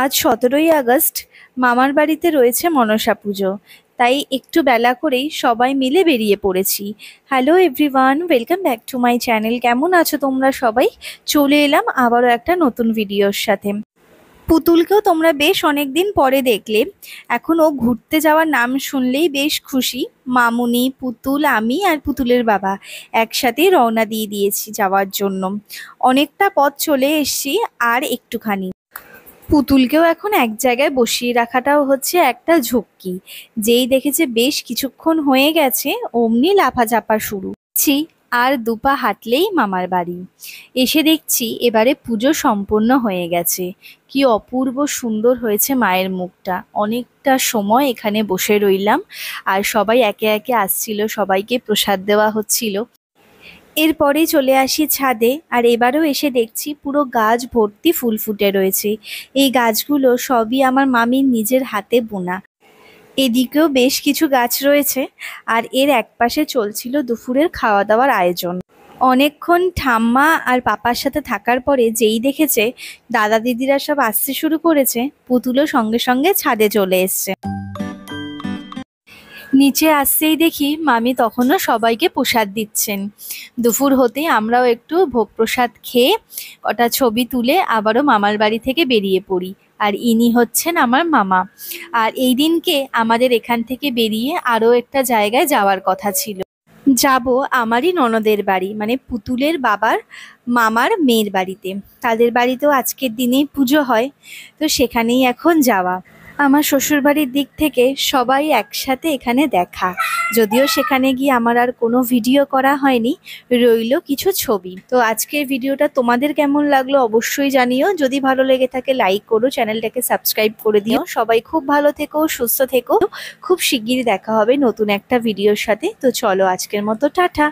আজ ১৭ই আগস্ট মামার বাড়িতে রয়েছে মনসা পুজো, তাই একটু বেলা করেই সবাই মিলে বেরিয়ে পড়েছি। Hello everyone, welcome back to my channel. কেমন আছো তোমরা সবাই? চলে এলাম আবারও একটা নতুন ভিডিওর সাথে। পুতুলকেও তোমরা বেশ অনেকদিন পরে দেখলে। এখন ও ঘুরতে যাওয়ার নাম শুনলেই বেশ খুশি। মামুনি, পুতুল, আমি আর পুতুলের বাবা একসাথেই রওনা দিয়ে দিয়েছি যাওয়ার জন্য। অনেকটা পথ চলে এসছি, আর একটুখানি। পুতুলকেও এখন এক জায়গায় বসিয়ে রাখাটাও হচ্ছে একটা ঝক্কি। যেই দেখেছে বেশ কিছুক্ষণ হয়ে গেছে, অমনি লাফাঝাপা শুরু। আর দুপা হাঁটলেই মামার বাড়ি। এসে দেখছি এবারে পুজো সম্পূর্ণ হয়ে গেছে। কি অপূর্ব সুন্দর হয়েছে মায়ের মুখটা। অনেকটা সময় এখানে বসে রইলাম, আর সবাই একে একে আসছিল, সবাইকে প্রসাদ দেওয়া হচ্ছিল। এরপরেই চলে আসি ছাদে, আর এবারেও এসে দেখছি পুরো গাছ ভর্তি ফুল ফুটে রয়েছে। এই গাছগুলো সবই আমার মামির নিজের হাতে বোনা। এদিকেও বেশ কিছু গাছ রয়েছে, আর এর একপাশে চলছিল দুপুরের খাওয়া দাওয়ার আয়োজন। অনেকক্ষণ ঠাম্মা আর পাপার সাথে থাকার পরে যেই দেখেছে দাদা দিদিরা সব আসতে শুরু করেছে, পুতুলও সঙ্গে সঙ্গে ছাদে চলে এসছে। নিচে আসতেই দেখি মামি তখনও সবাইকে প্রসাদ দিচ্ছেন। দুপুর হতেই আমরাও একটু ভোগ প্রসাদ খেয়ে কটা ছবি তুলে আবারও মামার বাড়ি থেকে বেরিয়ে পড়ি। আর ইনি হচ্ছেন আমার মামা। আর এই দিনকে আমাদের এখান থেকে বেরিয়ে আরও একটা জায়গায় যাওয়ার কথা ছিল। যাব আমারই ননদের বাড়ি, মানে পুতুলের বাবার মামার মেয়ের বাড়িতে। তাদের বাড়িতেও আজকের দিনেই পুজো হয়, তো সেখানেই এখন যাওয়া। আমার শ্বশুরবাড়ির দিক থেকে সবাই একসাথে এখানে দেখা, যদিও সেখানে গিয়ে আমার আর কোনো ভিডিও করা হয়নি, রইল কিছু ছবি। তো আজকের ভিডিওটা তোমাদের কেমন লাগলো অবশ্যই জানিও। যদি ভালো লেগে থাকে লাইক করো, চ্যানেলটাকে সাবস্ক্রাইব করে দিও। সবাই খুব ভালো থেকো, সুস্থ থেকো। খুব শিগগিরই দেখা হবে নতুন একটা ভিডিওর সাথে। তো চলো আজকের মতো টাটা।